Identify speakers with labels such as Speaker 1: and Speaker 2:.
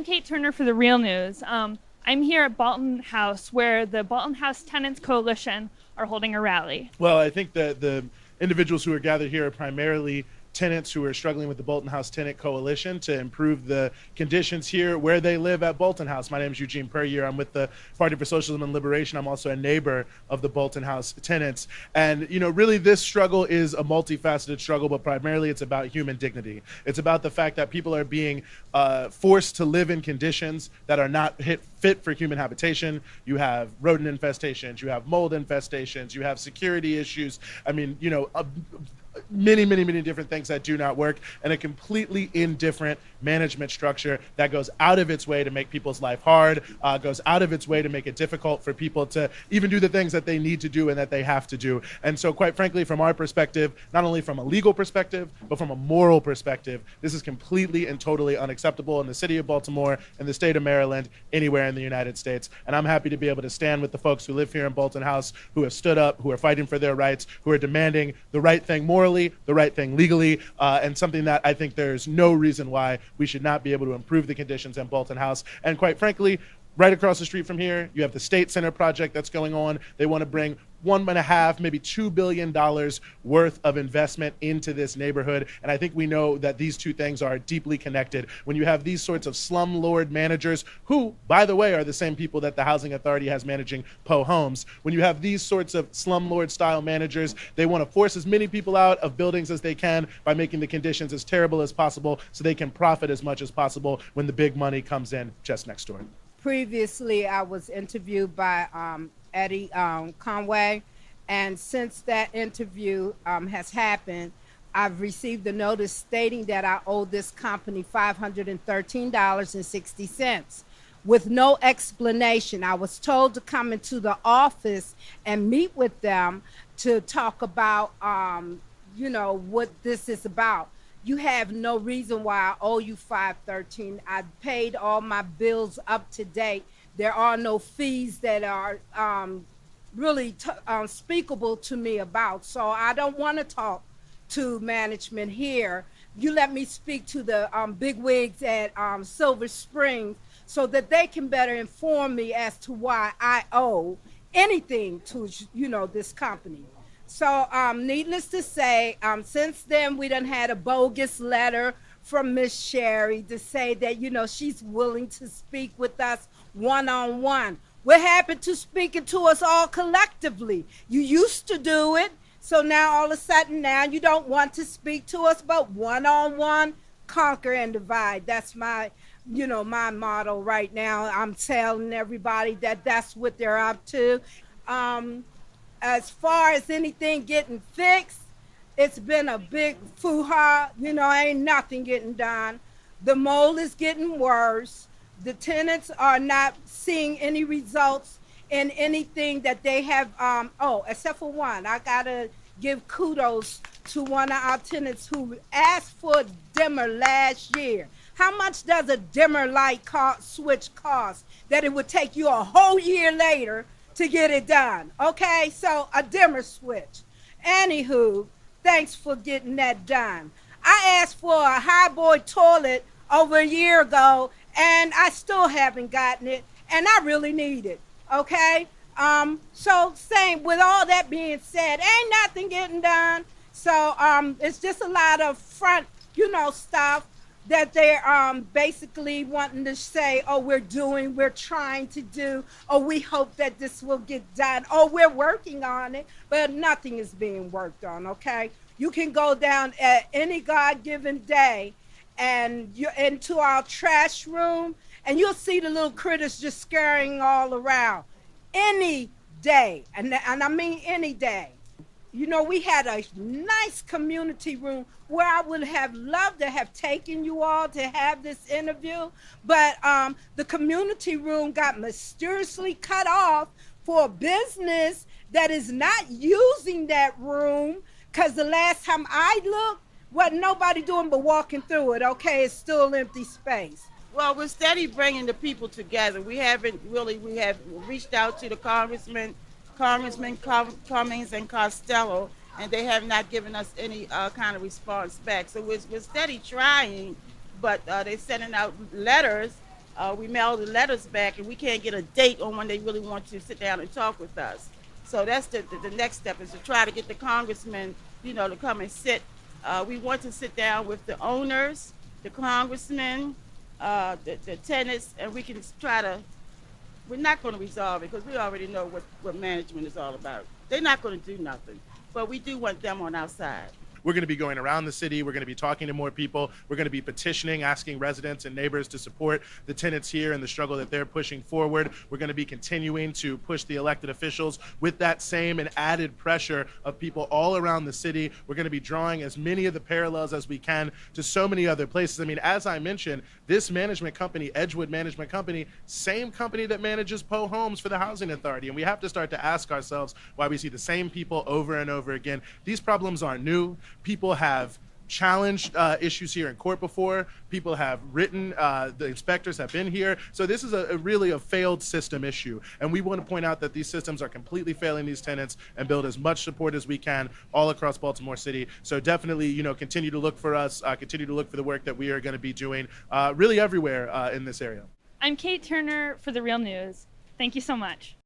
Speaker 1: I'm Kate Turner for The Real News. I'm here at Bolton House, where the Bolton House Tenants Coalition are holding a rally.
Speaker 2: Well, I think that the individuals who are gathered here are primarily tenants who are struggling with the Bolton House Tenant Coalition to improve the conditions here where they live at Bolton House. My name is Eugene Puryear. I'm with the Party for Socialism and Liberation. I'm also a neighbor of the Bolton House tenants. And, really this struggle is a multifaceted struggle, but primarily it's about human dignity. It's about the fact that people are being forced to live in conditions that are not fit for human habitation. You have rodent infestations, you have mold infestations, you have security issues. I mean, many different things that do not work, and a completely indifferent management structure that goes out of its way to make people's life hard, goes out of its way to make it difficult for people to even do the things that they need to do and that they have to do. And so quite frankly, from our perspective, not only from a legal perspective, but from a moral perspective, this is completely and totally unacceptable in the city of Baltimore, in the state of Maryland, anywhere in the United States. And I'm happy to be able to stand with the folks who live here in Bolton House, who have stood up, who are fighting for their rights, who are demanding the right thing morally, the right thing legally, and something that I think there's no reason why we should not be able to improve the conditions in Bolton House. And quite frankly, right across the street from here, you have the State Center project that's going on. They want to bring $1.5, maybe $2 billion worth of investment into this neighborhood. And I think we know that these two things are deeply connected. When you have these sorts of slumlord managers, who, by the way, are the same people that the Housing Authority has managing Poe homes, when you have these sorts of slumlord style managers, they want to force as many people out of buildings as they can by making the conditions as terrible as possible so they can profit as much as possible when the big money comes in just next door.
Speaker 3: Previously, I was interviewed by Eddie Conway, and since that interview has happened, I've received a notice stating that I owe this company $513.60 with no explanation. I was told to come into the office and meet with them to talk about, what this is about. You have no reason why I owe you $513. I paid all my bills up to date. There are no fees that are really speakable to me about. So I don't want to talk to management here. You let me speak to the bigwigs at Silver Springs so that they can better inform me as to why I owe anything to this company. So needless to say, since then we done had a bogus letter from Miss Sherry to say that, she's willing to speak with us one-on-one. What happened to speaking to us all collectively? You used to do it, so now all of a sudden now you don't want to speak to us, but one-on-one, conquer and divide. That's my motto right now. I'm telling everybody that that's what they're up to. As far as anything getting fixed, it's been a big foo-ha. Ain't nothing getting done. The mold is getting worse. The tenants are not seeing any results in anything that they have, except for one. I gotta give kudos to one of our tenants who asked for a dimmer last year. How much does a dimmer light switch cost that it would take you a whole year later to get it done? Okay, so a dimmer switch. Anywho, thanks for getting that done. I asked for a high-boy toilet over a year ago, and I still haven't gotten it, and I really need it, okay? So saying, with all that being said, ain't nothing getting done. So it's just a lot of front, stuff that they're basically wanting to say, oh, we're trying to do, or we hope that this will get done, or we're working on it, but nothing is being worked on, okay? You can go down at any God-given day and you're into our trash room, and you'll see the little critters just scurrying all around. Any day, and I mean any day. We had a nice community room where I would have loved to have taken you all to have this interview, but the community room got mysteriously cut off for a business that is not using that room, because the last time I looked, wasn't nobody doing but walking through it, okay? It's still empty space.
Speaker 4: Well, we're steady bringing the people together. We have reached out to the Congressman Cummings and Costello, and they have not given us any kind of response back. So we're steady trying, but they're sending out letters We mail the letters back, and we can't get a date on when they really want to sit down and talk with us. So that's the next step, is to try to get the congressmen, to come and sit. We want to sit down with the owners, the congressmen, the tenants, and we can try to. We're not going to resolve it because we already know what management is all about. They're not going to do nothing, but we do want them on our side.
Speaker 2: We're going to be going around the city. We're going to be talking to more people. We're going to be petitioning, asking residents and neighbors to support the tenants here and the struggle that they're pushing forward. We're going to be continuing to push the elected officials with that same and added pressure of people all around the city. We're going to be drawing as many of the parallels as we can to so many other places. I mean, as I mentioned, this management company, Edgewood Management Company, same company that manages Poe Homes for the Housing Authority. And we have to start to ask ourselves why we see the same people over and over again. These problems aren't new. People have challenged issues here in court before. People have written, the inspectors have been here. So this is really a failed system issue. And we want to point out that these systems are completely failing these tenants and build as much support as we can all across Baltimore City. So definitely, continue to look for us, continue to look for the work that we are going to be doing really everywhere in this area.
Speaker 1: I'm Kate Turner for The Real News. Thank you so much.